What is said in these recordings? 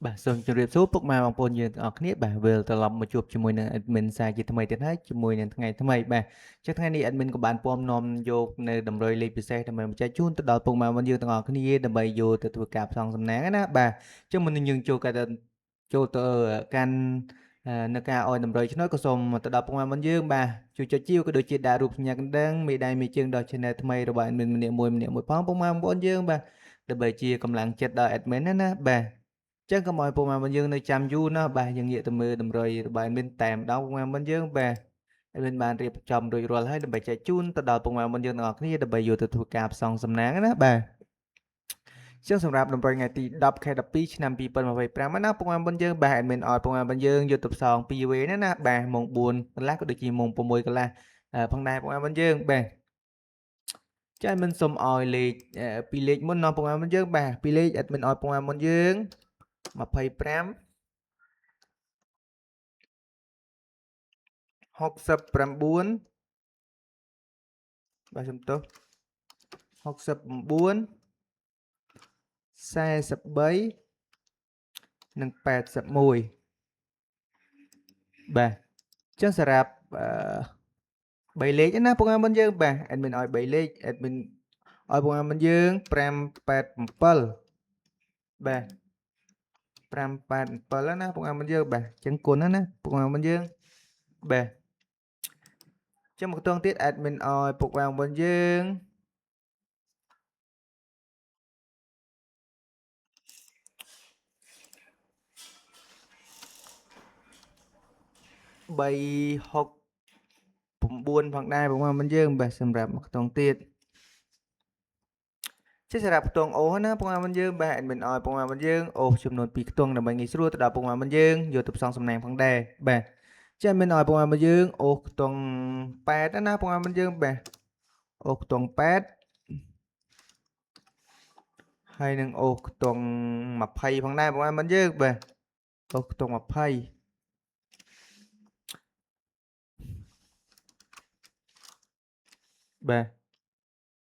បាទសូមជម្រាបសួរពុកម៉ែបងប្អូនយើងទាំងអស់គ្នាបាទវិលត្រឡប់មកជួបជាមួយនឹង admin សារជាថ្មីទៀតហើយជាមួយនឹងថ្ងៃថ្មីបាទចឹងថ្ងៃនេះ admin ក៏បានពំនាំយកនៅតម្រុយលេខពិសេសដើម្បីបញ្ចែកជូនទៅដល់ពុកម៉ែបងប្អូនយើងទាំងអស់គ្នាដើម្បីយកទៅធ្វើការផ្សងសំណាងណាបាទចឹងមុននឹងយើងចូលទៅកាន់នៅការអោយតម្រុយឆ្នោតក៏សូមទៅដល់ពុកម៉ែបងប្អូនយើងបាទជួយចុចជីវក៏ដូចជាដាក់រូបសញ្ញាកណ្ដឹងមេដៃមេជើងដល់ channel ថ្មីរបស់ admin ម្នាក់មួយផងពុកម៉ែបងប្អូនយើងបាទដើម្បីជាកម្លាំងចិត្តដល់ admin ណាបាទ ចឹងកុំឲ្យពុកម៉ែបងយើងនៅចាំយូរណាស់បាទយើងងាកទៅមើលតម្រុយរបស់ admin តែម្ដងពុកម៉ែបងយើងបាទ admin បានរៀបចំរួចរាល់ហើយដើម្បីចែកជូនទៅដល់ពុកម៉ែបងយើងទាំងអស់គ្នាដើម្បីយកទៅធ្វើការផ្សងសំណាងណាបាទចឹងសម្រាប់តម្រុយថ្ងៃទី10ខែ12ឆ្នាំ2025ណាពុកម៉ែបងយើងបាទ admin ឲ្យពុកម៉ែបងយើងយកទៅផ្សង2វេណាបាទម៉ោង4កន្លះក៏ដូចជាម៉ោង6កន្លះផងដែរពុកម៉ែបងយើងបាទចា៎ admin សូមឲ្យលេខ2លេខមុនណាពុកម៉ែបងយើងបាទ2លេខ admin ឲ្យពុកម៉ែបងយើង25 69បាទសំទោស69 43និង81បាទអញ្ចឹងសម្រាប់3លេខណាពុកម៉ែបងយើងបាទ admin ឲ្យ3លេខ admin ឲ្យពុកម៉ែបងយើង587បាទ587ណាពុកម៉ែបងយើងបាទអញ្ចឹងគុណណាពុកម៉ែបងយើងបាទចឹងមកខ្ទង់ទៀត admin ឲ្យពុកម៉ែបងយើង369ផងដែរពុកម៉ែបងយើងបាទសម្រាប់មកខ្ទង់ទៀតជាសម្រាប់ខ្ទង់អូសណាពុកម៉ែបងយើងបាទ admin ឲ្យពុកម៉ែបងយើងអូសចំនួន2ខ្ទង់ដើម្បីងាយស្រួលទៅដល់ពុកម៉ែបងយើងយកទៅផ្សងសំណាងផងដែរបាទចា៎ admin ឲ្យពុកម៉ែបងយើងអូសខ្ទង់8ណាពុកម៉ែបងយើងបាទអូសខ្ទង់8ហើយនឹងអូសខ្ទង់20ផងដែរពុកម៉ែបងយើងបាទអូសខ្ទង់20បាទ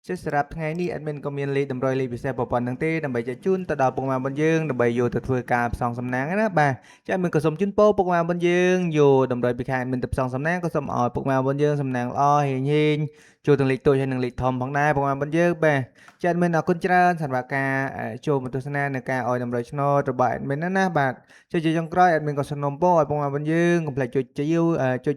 ជាសម្រាប់ថ្ងៃនេះ admin ក៏មានលេខតម្រុយលេខពិសេសប៉ុណ្្នឹងទេដើម្បីចែកជូនទៅដល់ពុកម៉ែបងយើងដើម្បីយកទៅធ្វើការផ្សងសំណាងណាបាទចា៎ admin ក៏សូមជូនពរពុកម៉ែបងយើងយកតម្រុយពីខាង admin ទៅផ្សងសំណាងក៏សូមឲ្យពុកម៉ែបងយើងសំណាងល្អហេងចូលទាំងលេខតូចហើយនិងលេខធំផងដែរពុកម៉ែបងយើងបាទចា៎ admin អរគុណច្រើនសម្រាប់ការចូលមកទស្សនានៅការអោយតម្រុយឆ្នោតរបស់ admin ណាបាទជាចុងក្រោយ admin ក៏សូមពរឲ្យពុកម៉ែបងយើងកុំភ្លេចចុច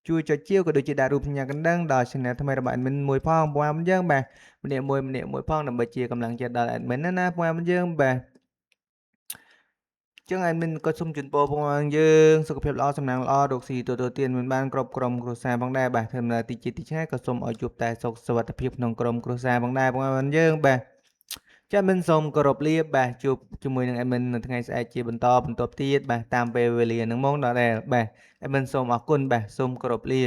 ជួយចុចជាវក៏ដូចជាដាក់រូបសញ្ញាកណ្ដឹងដល់ channel ថ្មីរបស់ admin មួយផងពុកម៉ែបងយើងបាទម្នាក់មួយផងដើម្បីជាកម្លាំងចិត្តដល់ admin ណាពុកម៉ែបងយើងបាទចឹង admin ក៏សូមជូនពរពុកម៉ែបងយើងសុខភាពល្អសំណាងល្អរកស៊ីទទួលទានមិនបានគ្រប់ក្រុមគ្រួសារផងដែរបាទធ្វើដំណើរទីឆ្ងាយក៏សូមឲ្យជួបតែសុខសុវត្ថិភាពក្នុងក្រុមគ្រួសារផងដែរពុកម៉ែបងយើងបាទចា៎ admin សូមគោរពលាបាទជួបជាមួយនឹង admin នៅថ្ងៃស្អែកជាបន្តបន្ទាប់ទៀតបាទតាមពេលវេលានឹងម៉ោងដដែលបាទ admin សូមអរគុណបាទសូមគោរពលា